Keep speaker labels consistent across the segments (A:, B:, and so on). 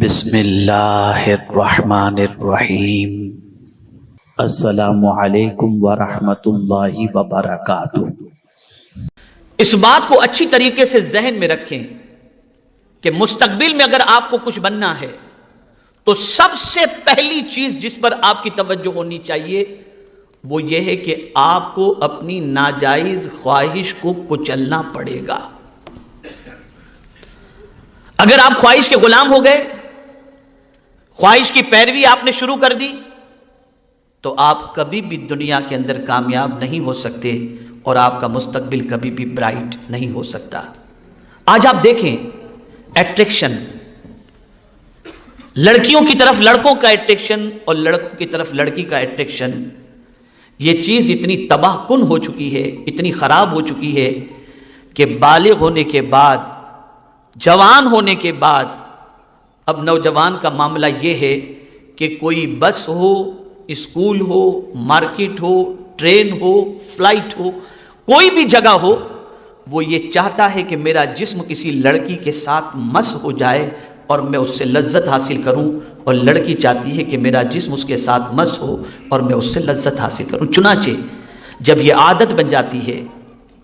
A: بسم اللہ الرحمن الرحیم۔ السلام علیکم ورحمۃ اللہ وبرکاتہ۔
B: اس بات کو اچھی طریقے سے ذہن میں رکھیں کہ مستقبل میں اگر آپ کو کچھ بننا ہے تو سب سے پہلی چیز جس پر آپ کی توجہ ہونی چاہیے وہ یہ ہے کہ آپ کو اپنی ناجائز خواہش کو کچلنا پڑے گا۔ اگر آپ خواہش کے غلام ہو گئے، خواہش کی پیروی آپ نے شروع کر دی، تو آپ کبھی بھی دنیا کے اندر کامیاب نہیں ہو سکتے اور آپ کا مستقبل کبھی بھی برائٹ نہیں ہو سکتا۔ آج آپ دیکھیں اٹریکشن، لڑکیوں کی طرف لڑکوں کا اٹریکشن اور لڑکوں کی طرف لڑکی کا اٹریکشن، یہ چیز اتنی تباہ کن ہو چکی ہے، اتنی خراب ہو چکی ہے کہ بالغ ہونے کے بعد، جوان ہونے کے بعد اب نوجوان کا معاملہ یہ ہے کہ کوئی بس ہو، اسکول ہو، مارکیٹ ہو، ٹرین ہو، فلائٹ ہو، کوئی بھی جگہ ہو، وہ یہ چاہتا ہے کہ میرا جسم کسی لڑکی کے ساتھ مس ہو جائے اور میں اس سے لذت حاصل کروں، اور لڑکی چاہتی ہے کہ میرا جسم اس کے ساتھ مس ہو اور میں اس سے لذت حاصل کروں۔ چنانچہ جب یہ عادت بن جاتی ہے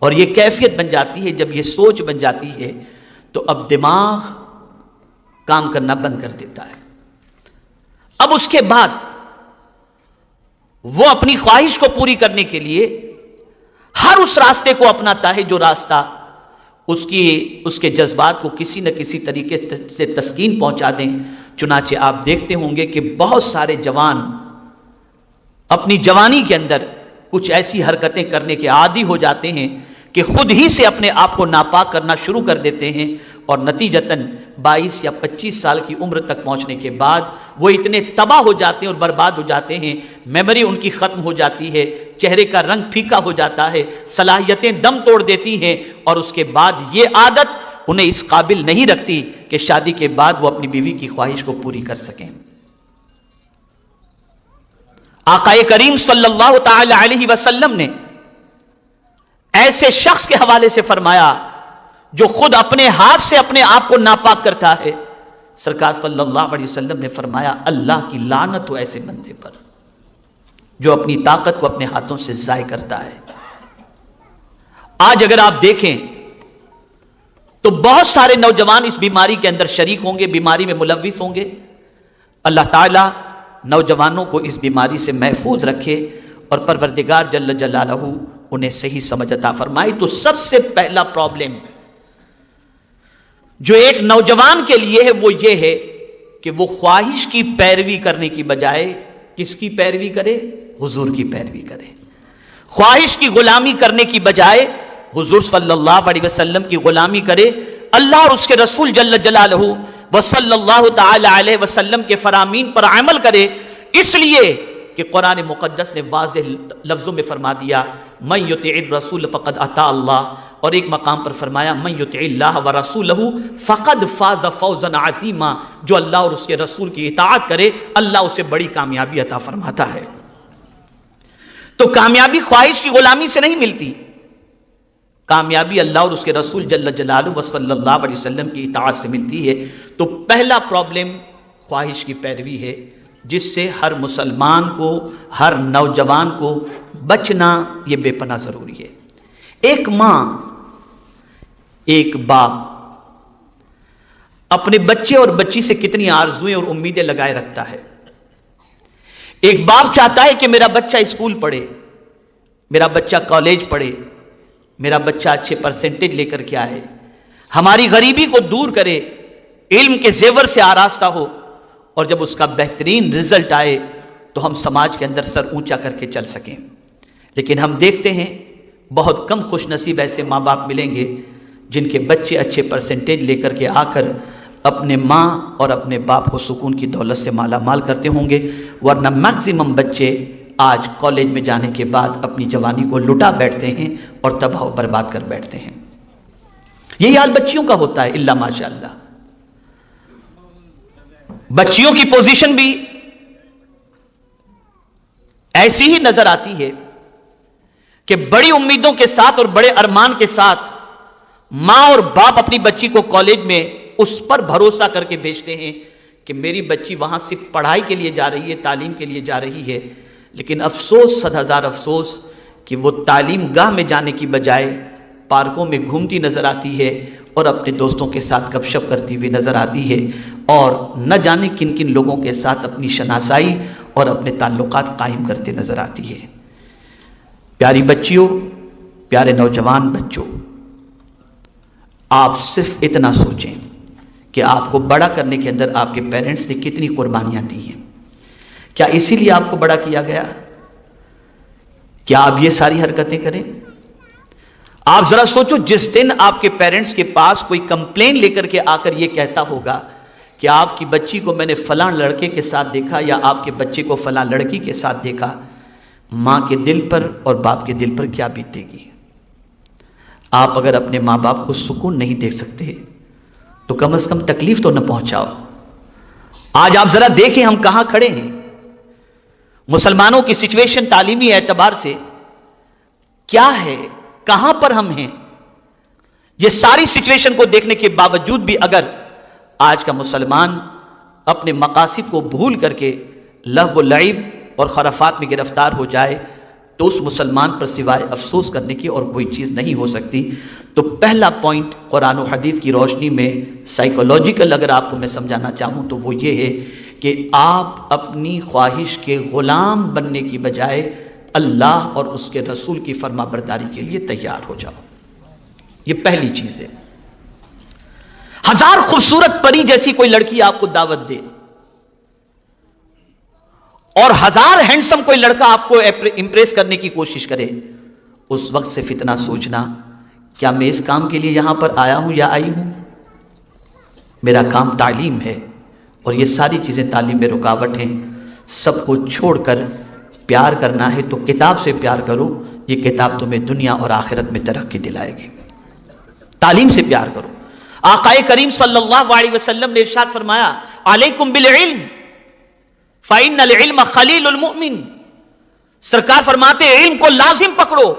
B: اور یہ کیفیت بن جاتی ہے، جب یہ سوچ بن جاتی ہے، تو اب دماغ کام کرنا بند کر دیتا ہے۔ اب اس کے بعد وہ اپنی خواہش کو پوری کرنے کے لیے ہر اس راستے کو اپناتا ہے جو راستہ اس کے جذبات کو کسی نہ کسی طریقے سے تسکین پہنچا دیں۔ چنانچہ آپ دیکھتے ہوں گے کہ بہت سارے جوان اپنی جوانی کے اندر کچھ ایسی حرکتیں کرنے کے عادی ہو جاتے ہیں کہ خود ہی سے اپنے آپ کو ناپاک کرنا شروع کر دیتے ہیں، اور نتیجتاً 22 یا 25 سال کی عمر تک پہنچنے کے بعد وہ اتنے تباہ ہو جاتے ہیں اور برباد ہو جاتے ہیں، میموری ان کی ختم ہو جاتی ہے، چہرے کا رنگ پھیکا ہو جاتا ہے، صلاحیتیں دم توڑ دیتی ہیں، اور اس کے بعد یہ عادت انہیں اس قابل نہیں رکھتی کہ شادی کے بعد وہ اپنی بیوی کی خواہش کو پوری کر سکیں۔ آقا کریم صلی اللہ تعالی علیہ وسلم نے ایسے شخص کے حوالے سے فرمایا جو خود اپنے ہاتھ سے اپنے آپ کو ناپاک کرتا ہے، سرکار صلی اللہ علیہ وسلم نے فرمایا اللہ کی لعنت ہو ایسے بندے پر جو اپنی طاقت کو اپنے ہاتھوں سے ضائع کرتا ہے۔ آج اگر آپ دیکھیں تو بہت سارے نوجوان اس بیماری کے اندر شریک ہوں گے، بیماری میں ملوث ہوں گے۔ اللہ تعالیٰ نوجوانوں کو اس بیماری سے محفوظ رکھے اور پروردگار جل جلالہ انہیں صحیح سمجھ عطا فرمائے۔ تو سب سے پہلا پرابلم جو ایک نوجوان کے لیے ہے وہ یہ ہے کہ وہ خواہش کی پیروی کرنے کی بجائے کس کی پیروی کرے؟ حضور کی پیروی کرے۔ خواہش کی غلامی کرنے کی بجائے حضور صلی اللہ علیہ وسلم کی غلامی کرے، اللہ اور اس کے رسول جل جلالہ و صلی اللہ تعالی علیہ وسلم کے فرامین پر عمل کرے، اس لیے کہ قرآن مقدس نے واضح لفظوں میں فرما دیا من یطع الرسول فقد اطاع اللہ، اور ایک مقام پر فرمایا من یطع اللہ ورسولہ فقد فاز فوزا عظیما، جو اللہ اور اس کے رسول کی اطاعت کرے اللہ اسے بڑی کامیابی عطا فرماتا ہے۔ تو کامیابی خواہش کی غلامی سے نہیں ملتی، کامیابی اللہ اور اس کے رسول جل جلالہ و صلی اللہ علیہ وسلم کی اطاعت سے ملتی ہے۔ تو پہلا پرابلم خواہش کی پیروی ہے، جس سے ہر مسلمان کو، ہر نوجوان کو بچنا یہ بے پناہ ضروری ہے۔ ایک ماں، ایک باپ اپنے بچے اور بچی سے کتنی آرزویں اور امیدیں لگائے رکھتا ہے۔ ایک باپ چاہتا ہے کہ میرا بچہ اسکول پڑھے، میرا بچہ کالج پڑھے، میرا بچہ اچھے پرسنٹیج لے کر کے آئے، ہماری غریبی کو دور کرے، علم کے زیور سے آراستہ ہو، اور جب اس کا بہترین رزلٹ آئے تو ہم سماج کے اندر سر اونچا کر کے چل سکیں۔ لیکن ہم دیکھتے ہیں بہت کم خوش نصیب ایسے ماں باپ ملیں گے جن کے بچے اچھے پرسنٹیج لے کر کے آ کر اپنے ماں اور اپنے باپ کو سکون کی دولت سے مالا مال کرتے ہوں گے، ورنہ میکسیمم بچے آج کالج میں جانے کے بعد اپنی جوانی کو لٹا بیٹھتے ہیں اور تباہ و برباد کر بیٹھتے ہیں۔ یہی حال بچیوں کا ہوتا ہے الا ماشاء اللہ۔ بچیوں کی پوزیشن بھی ایسی ہی نظر آتی ہے کہ بڑی امیدوں کے ساتھ اور بڑے ارمان کے ساتھ ماں اور باپ اپنی بچی کو کالج میں اس پر بھروسہ کر کے بھیجتے ہیں کہ میری بچی وہاں صرف پڑھائی کے لیے جا رہی ہے، تعلیم کے لیے جا رہی ہے، لیکن افسوس، 100,000 افسوس کہ وہ تعلیم گاہ میں جانے کی بجائے پارکوں میں گھومتی نظر آتی ہے اور اپنے دوستوں کے ساتھ گپ شپ کرتی ہوئی نظر آتی ہے، اور نہ جانے کن کن لوگوں کے ساتھ اپنی شناسائی اور اپنے تعلقات قائم کرتے نظر آتی ہے۔ پیاری بچیوں، پیارے نوجوان بچوں، آپ صرف اتنا سوچیں کہ آپ کو بڑا کرنے کے اندر آپ کے پیرنٹس نے کتنی قربانیاں دی ہیں۔ کیا اسی لیے آپ کو بڑا کیا گیا؟ کیا آپ یہ ساری حرکتیں کریں؟ آپ ذرا سوچو، جس دن آپ کے پیرنٹس کے پاس کوئی کمپلین لے کر کے آ کر یہ کہتا ہوگا کہ آپ کی بچی کو میں نے فلاں لڑکے کے ساتھ دیکھا یا آپ کے بچے کو فلاں لڑکی کے ساتھ دیکھا، ماں کے دل پر اور باپ کے دل پر کیا بیتے گی؟ آپ اگر اپنے ماں باپ کو سکون نہیں دے سکتے تو کم از کم تکلیف تو نہ پہنچاؤ۔ آج آپ ذرا دیکھیں ہم کہاں کھڑے ہیں، مسلمانوں کی سچویشن تعلیمی اعتبار سے کیا ہے، کہاں پر ہم ہیں۔ یہ ساری سچویشن کو دیکھنے کے باوجود بھی اگر آج کا مسلمان اپنے مقاصد کو بھول کر کے لہو و لعب اور خرافات میں گرفتار ہو جائے تو اس مسلمان پر سوائے افسوس کرنے کی اور کوئی چیز نہیں ہو سکتی۔ تو پہلا پوائنٹ قرآن و حدیث کی روشنی میں سائیکولوجیکل اگر آپ کو میں سمجھانا چاہوں تو وہ یہ ہے کہ آپ اپنی خواہش کے غلام بننے کی بجائے اللہ اور اس کے رسول کی فرما برداری کے لیے تیار ہو جاؤ۔ یہ پہلی چیز ہے۔ 1000 خوبصورت پری جیسی کوئی لڑکی آپ کو دعوت دے اور 1000 ہینڈسم کوئی لڑکا آپ کو امپریس کرنے کی کوشش کرے، اس وقت صرف اتنا سوچنا، کیا میں اس کام کے لیے یہاں پر آیا ہوں یا آئی ہوں؟ میرا کام تعلیم ہے اور یہ ساری چیزیں تعلیم میں رکاوٹ ہیں۔ سب کو چھوڑ کر پیار کرنا ہے تو کتاب سے پیار کرو، یہ کتاب تمہیں دنیا اور آخرت میں ترقی دلائے گی۔ تعلیم سے پیار کرو۔ آقا کریم صلی اللہ علیہ وسلم نے ارشاد فرمایا، علیکم بالعلم فإن العلم خلیل المؤمن۔ سرکار فرماتے ہیں علم کو لازم پکڑو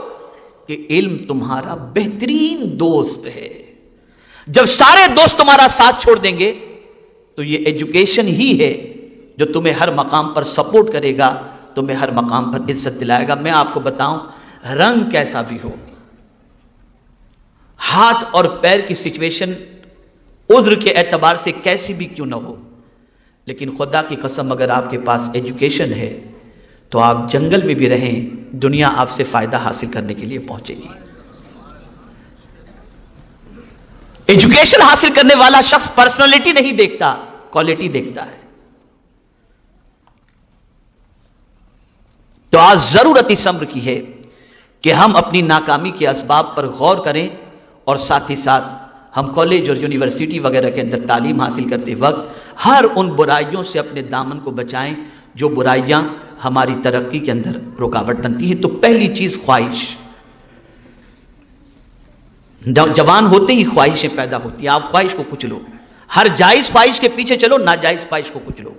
B: کہ علم تمہارا بہترین دوست ہے۔ جب سارے دوست تمہارا ساتھ چھوڑ دیں گے تو یہ ایجوکیشن ہی ہے جو تمہیں ہر مقام پر سپورٹ کرے گا، تمہیں ہر مقام پر عزت دلائے گا۔ میں آپ کو بتاؤں، رنگ کیسا بھی ہو، ہاتھ اور پیر کی سچویشن عذر کے اعتبار سے کیسی بھی کیوں نہ ہو، لیکن خدا کی قسم اگر آپ کے پاس ایجوکیشن ہے تو آپ جنگل میں بھی رہیں، دنیا آپ سے فائدہ حاصل کرنے کے لیے پہنچے گی۔ ایجوکیشن حاصل کرنے والا شخص پرسنالٹی نہیں دیکھتا، کوالٹی دیکھتا ہے۔ تو آج ضرورت اس امر کی ہے کہ ہم اپنی ناکامی کے اسباب پر غور کریں اور ساتھ ہی ساتھ ہم کالج اور یونیورسٹی وغیرہ کے اندر تعلیم حاصل کرتے وقت ہر ان برائیوں سے اپنے دامن کو بچائیں جو برائیاں ہماری ترقی کے اندر رکاوٹ بنتی ہیں۔ تو پہلی چیز خواہش، جوان ہوتے ہی خواہشیں پیدا ہوتی ہیں، آپ خواہش کو کچلو، ہر جائز خواہش کے پیچھے چلو، ناجائز خواہش کو کچلو۔